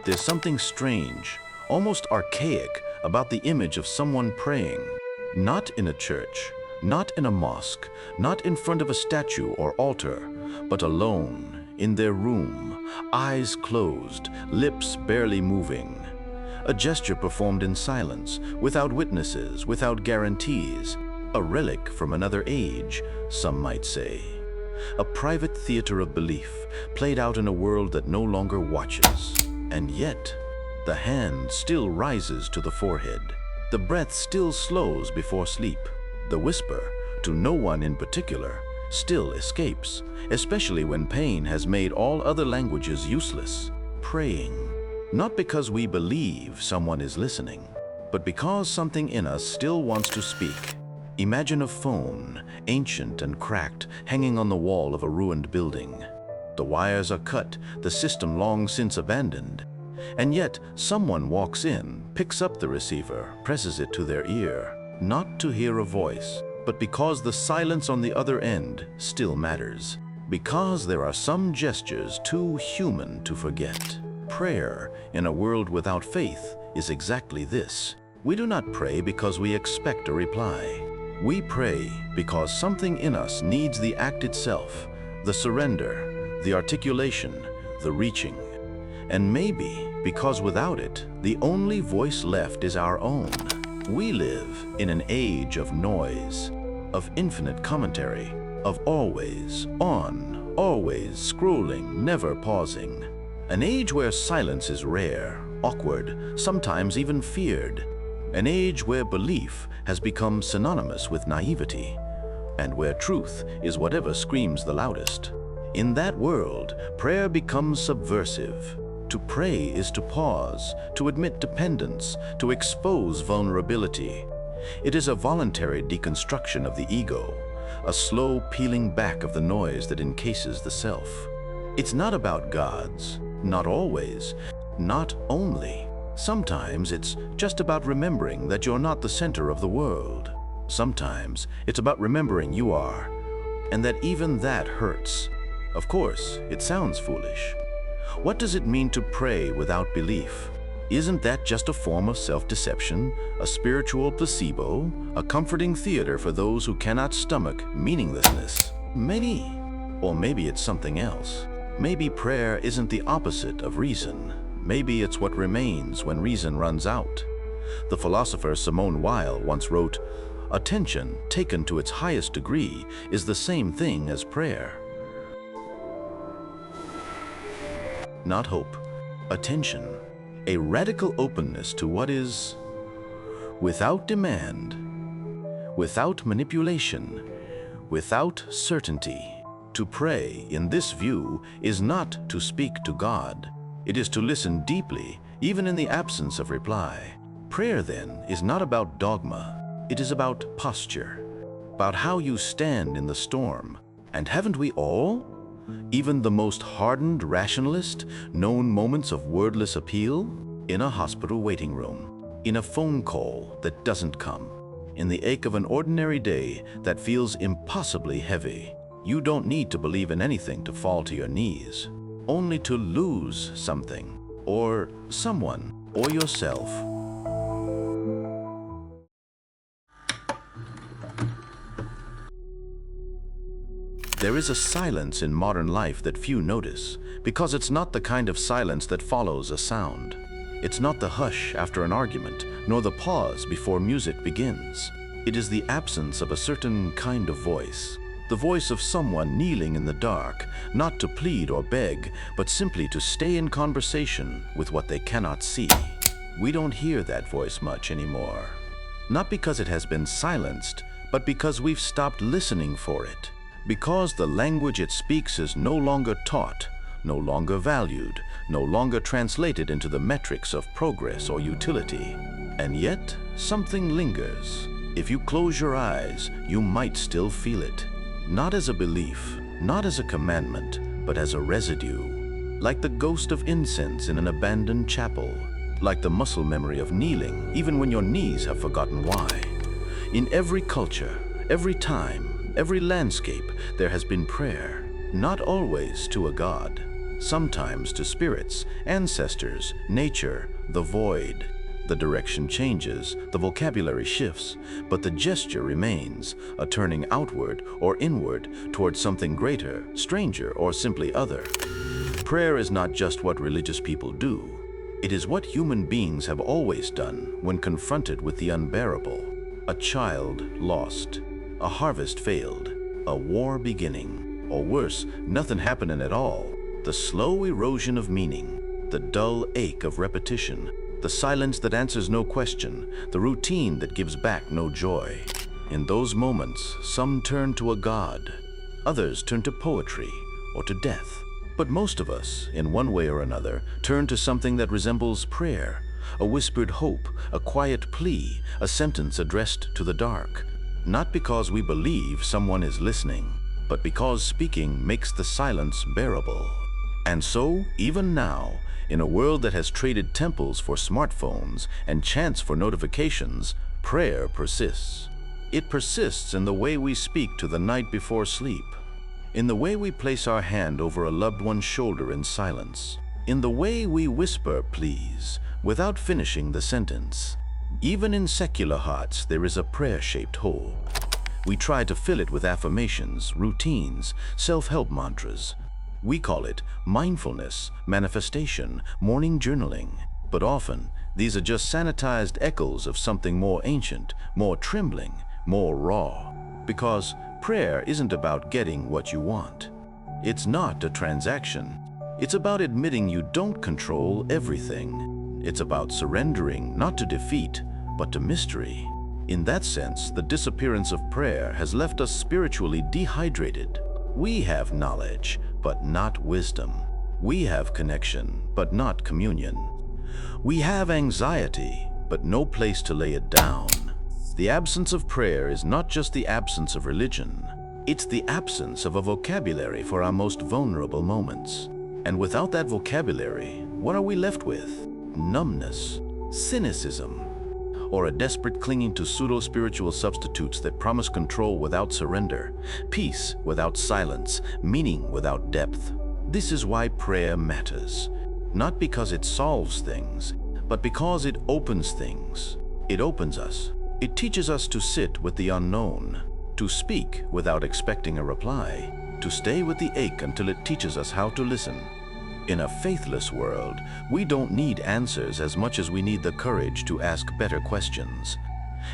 There's something strange, almost archaic, about the image of someone praying. Not in a church, not in a mosque, not in front of a statue or altar, but alone, in their room, eyes closed, lips barely moving. A gesture performed in silence, without witnesses, without guarantees. A relic from another age, some might say. A private theater of belief, played out in a world that no longer watches. And yet, the hand still rises to the forehead. The breath still slows before sleep. The whisper, to no one in particular, still escapes, especially when pain has made all other languages useless. Praying, not because we believe someone is listening, but because something in us still wants to speak. Imagine a phone, ancient and cracked, hanging on the wall of a ruined building. The wires are cut, the system long since abandoned. And yet, someone walks in, picks up the receiver, presses it to their ear, not to hear a voice, but because the silence on the other end still matters. Because there are some gestures too human to forget. Prayer, in a world without faith, is exactly this. We do not pray because we expect a reply. We pray because something in us needs the act itself, the surrender, the articulation, the reaching. And maybe because without it, the only voice left is our own. We live in an age of noise, of infinite commentary, of always on, always scrolling, never pausing. An age where silence is rare, awkward, sometimes even feared. An age where belief has become synonymous with naivety, and where truth is whatever screams the loudest. In that world, prayer becomes subversive. To pray is to pause, to admit dependence, to expose vulnerability. It is a voluntary deconstruction of the ego, a slow peeling back of the noise that encases the self. It's not about gods, not always, not only. Sometimes it's just about remembering that you're not the center of the world. Sometimes it's about remembering you are, and that even that hurts. Of course, it sounds foolish. What does it mean to pray without belief? Isn't that just a form of self-deception, a spiritual placebo, a comforting theater for those who cannot stomach meaninglessness? Maybe. Or maybe it's something else. Maybe prayer isn't the opposite of reason. Maybe it's what remains when reason runs out. The philosopher Simone Weil once wrote, "Attention, taken to its highest degree, is the same thing as prayer." Not hope, attention, a radical openness to what is, without demand, without manipulation, without certainty. To pray, in this view, is not to speak to God. It is to listen deeply, even in the absence of reply. Prayer, then, is not about dogma. It is about posture, about how you stand in the storm. And haven't we all, even the most hardened rationalist, known moments of wordless appeal? In a hospital waiting room, in a phone call that doesn't come, in the ache of an ordinary day that feels impossibly heavy. You don't need to believe in anything to fall to your knees, only to lose something, or someone, or yourself. There is a silence in modern life that few notice, because it's not the kind of silence that follows a sound. It's not the hush after an argument, nor the pause before music begins. It is the absence of a certain kind of voice. The voice of someone kneeling in the dark, not to plead or beg, but simply to stay in conversation with what they cannot see. We don't hear that voice much anymore. Not because it has been silenced, but because we've stopped listening for it. Because the language it speaks is no longer taught, no longer valued, no longer translated into the metrics of progress or utility. And yet, something lingers. If you close your eyes, you might still feel it. Not as a belief, not as a commandment, but as a residue. Like the ghost of incense in an abandoned chapel. Like the muscle memory of kneeling, even when your knees have forgotten why. In every culture, every time, every landscape, there has been prayer. Not always to a god, sometimes to spirits, ancestors, nature, the void. The direction changes, the vocabulary shifts, but the gesture remains, a turning outward or inward towards something greater, stranger, or simply other. Prayer is not just what religious people do. It is what human beings have always done when confronted with the unbearable. A child lost, a harvest failed, a war beginning, or worse, nothing happening at all. The slow erosion of meaning, the dull ache of repetition, the silence that answers no question, the routine that gives back no joy. In those moments, some turn to a god, others turn to poetry or to death. But most of us, in one way or another, turn to something that resembles prayer, a whispered hope, a quiet plea, a sentence addressed to the dark. Not because we believe someone is listening, but because speaking makes the silence bearable. And so, even now, in a world that has traded temples for smartphones and chants for notifications, prayer persists. It persists in the way we speak to the night before sleep, in the way we place our hand over a loved one's shoulder in silence, in the way we whisper please without finishing the sentence. Even in secular hearts, there is a prayer-shaped hole. We try to fill it with affirmations, routines, self-help mantras. We call it mindfulness, manifestation, morning journaling. But often, these are just sanitized echoes of something more ancient, more trembling, more raw. Because prayer isn't about getting what you want. It's not a transaction. It's about admitting you don't control everything. It's about surrendering not to defeat, but to mystery. In that sense, the disappearance of prayer has left us spiritually dehydrated. We have knowledge, but not wisdom. We have connection, but not communion. We have anxiety, but no place to lay it down. The absence of prayer is not just the absence of religion. It's the absence of a vocabulary for our most vulnerable moments. And without that vocabulary, what are we left with? Numbness, cynicism, or a desperate clinging to pseudo-spiritual substitutes that promise control without surrender, peace without silence, meaning without depth. This is why prayer matters. Not because it solves things, but because it opens things. It opens us. It teaches us to sit with the unknown, to speak without expecting a reply, to stay with the ache until it teaches us how to listen. In a faithless world, we don't need answers as much as we need the courage to ask better questions.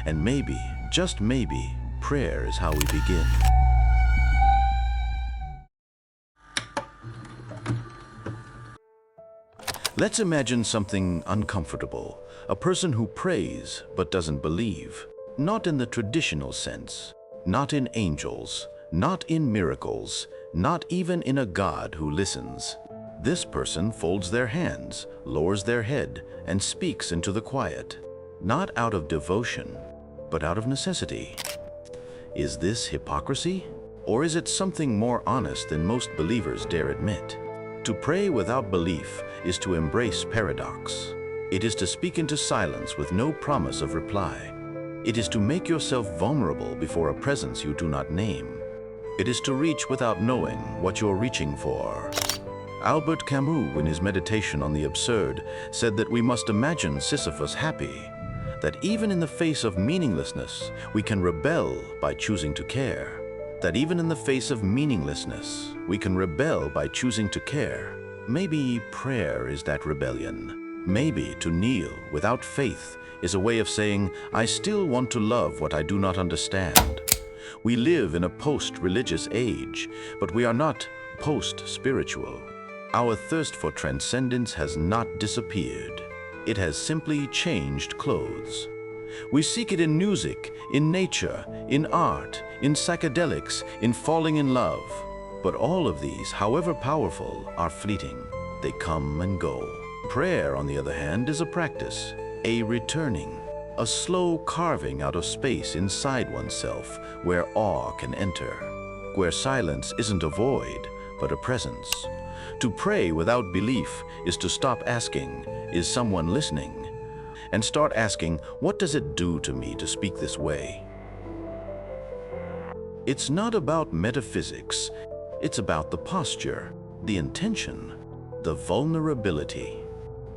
And maybe, just maybe, prayer is how we begin. Let's imagine something uncomfortable. A person who prays but doesn't believe. Not in the traditional sense. Not in angels. Not in miracles. Not even in a God who listens. This person folds their hands, lowers their head, and speaks into the quiet. Not out of devotion, but out of necessity. Is this hypocrisy? Or is it something more honest than most believers dare admit? To pray without belief is to embrace paradox. It is to speak into silence with no promise of reply. It is to make yourself vulnerable before a presence you do not name. It is to reach without knowing what you're reaching for. Albert Camus, in his meditation on the absurd, said that we must imagine Sisyphus happy, that even in the face of meaninglessness, we can rebel by choosing to care, that even in the face of meaninglessness, we can rebel by choosing to care. Maybe prayer is that rebellion. Maybe to kneel without faith is a way of saying, I still want to love what I do not understand. We live in a post-religious age, but we are not post-spiritual. Our thirst for transcendence has not disappeared. It has simply changed clothes. We seek it in music, in nature, in art, in psychedelics, in falling in love. But all of these, however powerful, are fleeting. They come and go. Prayer, on the other hand, is a practice, a returning, a slow carving out of space inside oneself where awe can enter, where silence isn't a void, but a presence. To pray without belief is to stop asking, is someone listening? And start asking, what does it do to me to speak this way? It's not about metaphysics. It's about the posture, the intention. The vulnerability.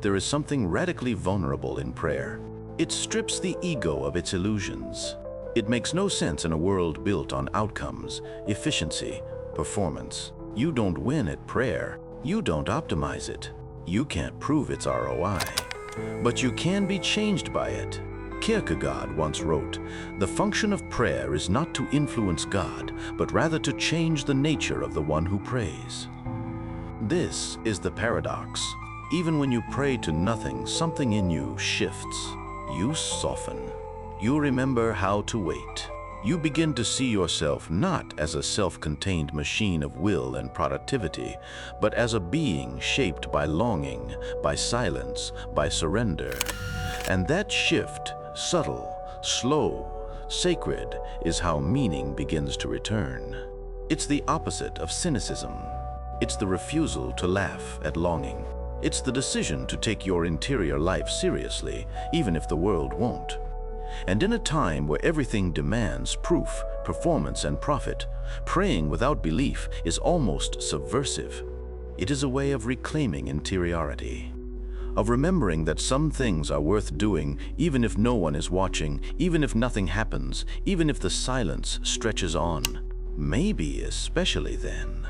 There is something radically vulnerable in prayer. It strips the ego of its illusions. It makes no sense in a world built on outcomes, efficiency, performance. You don't win at prayer. You don't optimize it. You can't prove its ROI. But you can be changed by it. Kierkegaard once wrote, "The function of prayer is not to influence God, but rather to change the nature of the one who prays." This is the paradox. Even when you pray to nothing, something in you shifts. You soften. You remember how to wait. You begin to see yourself not as a self-contained machine of will and productivity, but as a being shaped by longing, by silence, by surrender. And that shift, subtle, slow, sacred, is how meaning begins to return. It's the opposite of cynicism. It's the refusal to laugh at longing. It's the decision to take your interior life seriously, even if the world won't. And in a time where everything demands proof, performance, and profit, praying without belief is almost subversive. It is a way of reclaiming interiority, of remembering that some things are worth doing even if no one is watching, even if nothing happens, even if the silence stretches on. Maybe especially then.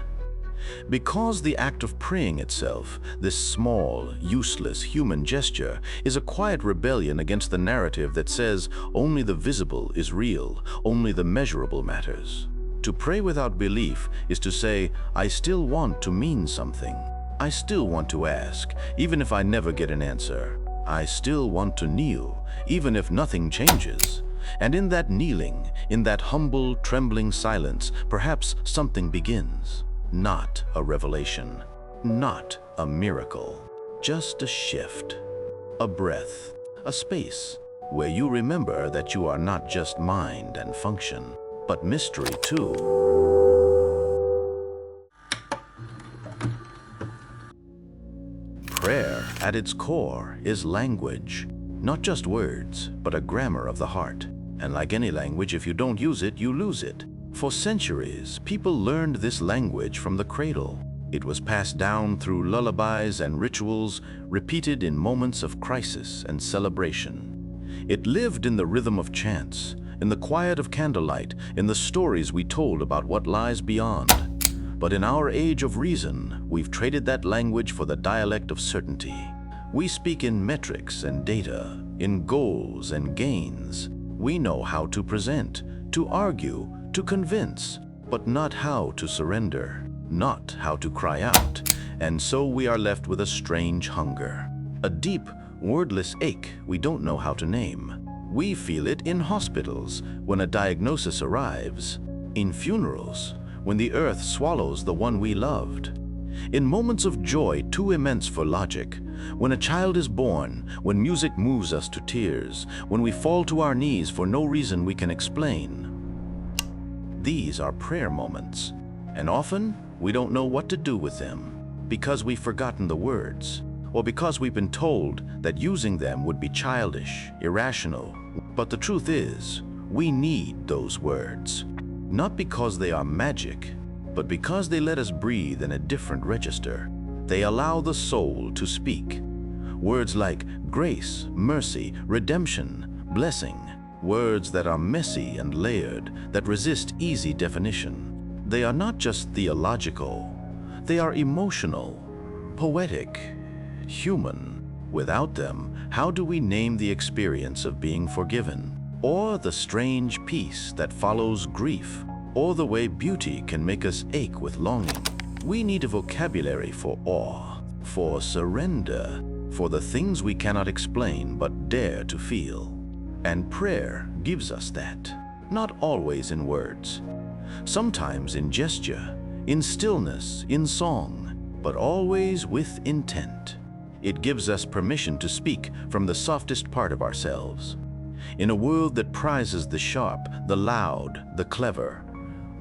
Because the act of praying itself, this small, useless human gesture, is a quiet rebellion against the narrative that says only the visible is real, only the measurable matters. To pray without belief is to say, I still want to mean something. I still want to ask, even if I never get an answer. I still want to kneel, even if nothing changes. And in that kneeling, in that humble, trembling silence, perhaps something begins. Not a revelation, not a miracle, just a shift, a breath, a space where you remember that you are not just mind and function, but mystery too. Prayer, at its core, is language, not just words, but a grammar of the heart. And like any language, if you don't use it, you lose it. For centuries, people learned this language from the cradle. It was passed down through lullabies and rituals, repeated in moments of crisis and celebration. It lived in the rhythm of chants, in the quiet of candlelight, in the stories we told about what lies beyond. But in our age of reason, we've traded that language for the dialect of certainty. We speak in metrics and data, in goals and gains. We know how to present, to argue, to convince, but not how to surrender, not how to cry out. And so we are left with a strange hunger, a deep, wordless ache we don't know how to name. We feel it in hospitals when a diagnosis arrives, in funerals when the earth swallows the one we loved, in moments of joy too immense for logic, when a child is born, when music moves us to tears, when we fall to our knees for no reason we can explain. These are prayer moments, and often we don't know what to do with them because we've forgotten the words, or because we've been told that using them would be childish, irrational. But the truth is, we need those words, not because they are magic, but because they let us breathe in a different register. They allow the soul to speak. Words like grace, mercy, redemption, blessing. Words that are messy and layered, that resist easy definition. They are not just theological. They are emotional, poetic, human. Without them, how do we name the experience of being forgiven? Or the strange peace that follows grief? Or the way beauty can make us ache with longing? We need a vocabulary for awe, for surrender, for the things we cannot explain but dare to feel. And prayer gives us that, not always in words, sometimes in gesture, in stillness, in song, but always with intent. It gives us permission to speak from the softest part of ourselves. In a world that prizes the sharp, the loud, the clever,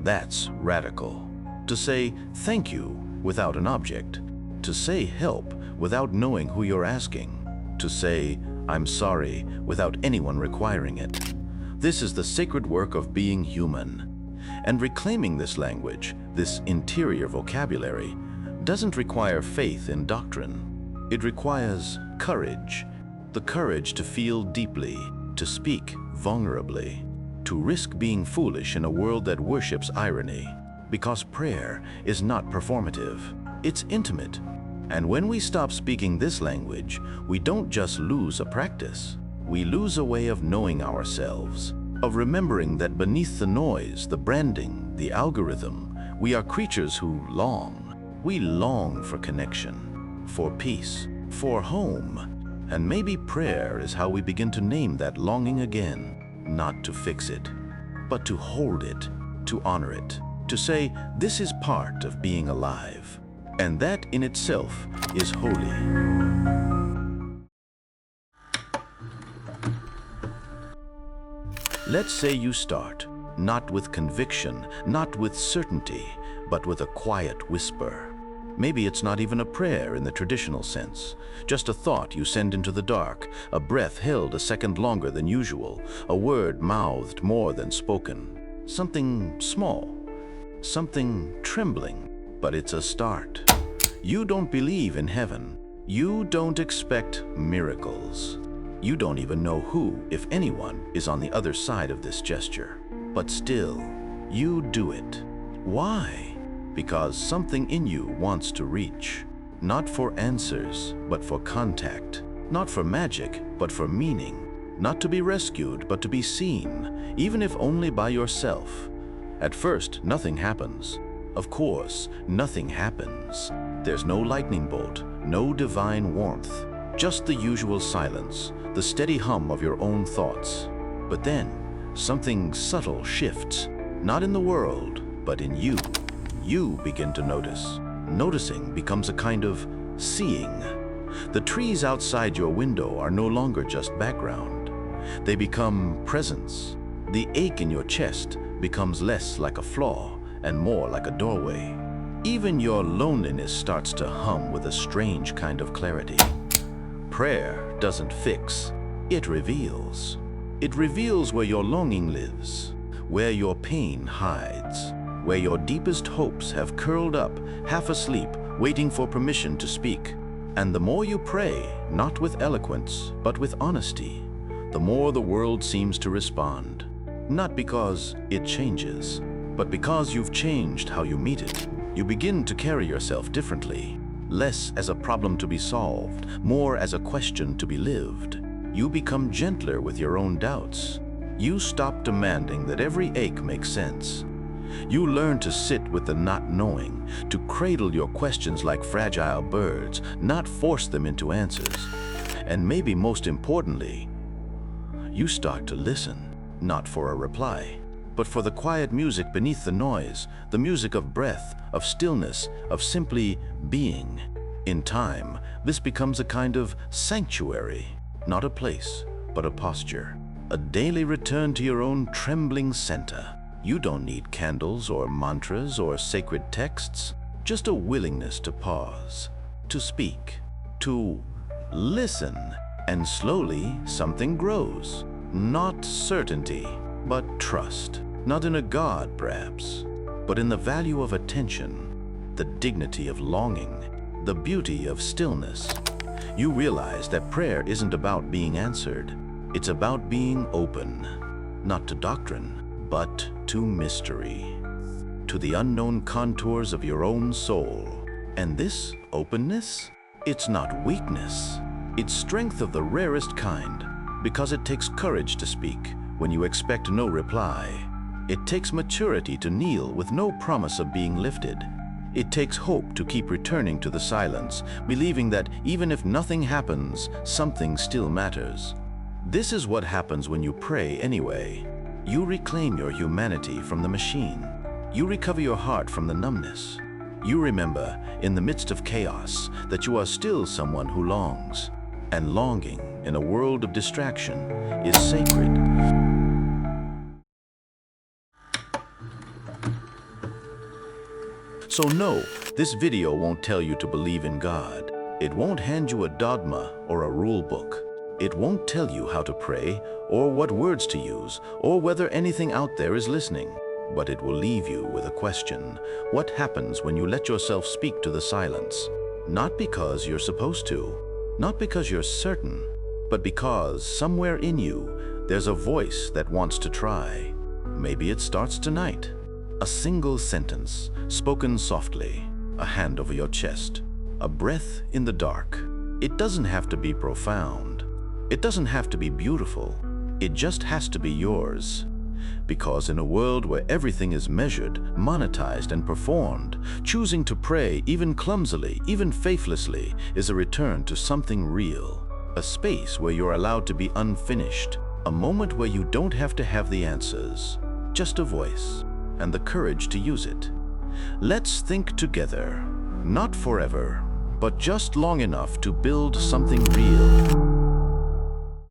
that's radical. To say thank you without an object, to say help without knowing who you're asking, to say I'm sorry without anyone requiring it. This is the sacred work of being human. And reclaiming this language, this interior vocabulary, doesn't require faith in doctrine. It requires courage, the courage to feel deeply, to speak vulnerably, to risk being foolish in a world that worships irony. Because prayer is not performative, it's intimate. And when we stop speaking this language, we don't just lose a practice. We lose a way of knowing ourselves, of remembering that beneath the noise, the branding, the algorithm, we are creatures who long. We long for connection, for peace, for home. And maybe prayer is how we begin to name that longing again, not to fix it, but to hold it, to honor it, to say this is part of being alive. And that in itself is holy. Let's say you start, not with conviction, not with certainty, but with a quiet whisper. Maybe it's not even a prayer in the traditional sense, just a thought you send into the dark, a breath held a second longer than usual, a word mouthed more than spoken. Something small, something trembling, but it's a start. You don't believe in heaven. You don't expect miracles. You don't even know who, if anyone, is on the other side of this gesture. But still, you do it. Why? Because something in you wants to reach. Not for answers, but for contact. Not for magic, but for meaning. Not to be rescued, but to be seen, even if only by yourself. At first, nothing happens. Of course, nothing happens. There's no lightning bolt, no divine warmth, just the usual silence, the steady hum of your own thoughts. But then, something subtle shifts, not in the world, but in you. You begin to notice. Noticing becomes a kind of seeing. The trees outside your window are no longer just background. They become presence. The ache in your chest becomes less like a flaw and more like a doorway. Even your loneliness starts to hum with a strange kind of clarity. Prayer doesn't fix, it reveals. It reveals where your longing lives, where your pain hides, where your deepest hopes have curled up, half asleep, waiting for permission to speak. And the more you pray, not with eloquence, but with honesty, the more the world seems to respond. Not because it changes, but because you've changed how you meet it. You begin to carry yourself differently, less as a problem to be solved, more as a question to be lived. You become gentler with your own doubts. You stop demanding that every ache makes sense. You learn to sit with the not knowing, to cradle your questions like fragile birds, not force them into answers. And maybe most importantly, you start to listen, not for a reply, but for the quiet music beneath the noise, the music of breath, of stillness, of simply being. In time, this becomes a kind of sanctuary, not a place, but a posture, a daily return to your own trembling center. You don't need candles or mantras or sacred texts, just a willingness to pause, to speak, to listen, and slowly something grows. Not certainty, but trust. Not in a God, perhaps, but in the value of attention, the dignity of longing, the beauty of stillness. You realize that prayer isn't about being answered. It's about being open, not to doctrine, but to mystery, to the unknown contours of your own soul. And this openness, it's not weakness. It's strength of the rarest kind, because it takes courage to speak when you expect no reply. It takes maturity to kneel with no promise of being lifted. It takes hope to keep returning to the silence, believing that even if nothing happens, something still matters. This is what happens when you pray anyway. You reclaim your humanity from the machine. You recover your heart from the numbness. You remember, in the midst of chaos, that you are still someone who longs. And longing, in a world of distraction, is sacred. So no, this video won't tell you to believe in God. It won't hand you a dogma or a rule book. It won't tell you how to pray, or what words to use, or whether anything out there is listening. but it will leave you with a question. What happens when you let yourself speak to the silence? Not because you're supposed to, not because you're certain, but because somewhere in you, there's a voice that wants to try. Maybe it starts tonight. A single sentence, spoken softly, a hand over your chest, a breath in the dark. It doesn't have to be profound. It doesn't have to be beautiful. It just has to be yours. Because in a world where everything is measured, monetized, and performed, choosing to pray, even clumsily, even faithlessly, is a return to something real. A space where you're allowed to be unfinished. A moment where you don't have to have the answers. Just a voice, and the courage to use it. Let's think together. Not forever, but just long enough to build something real.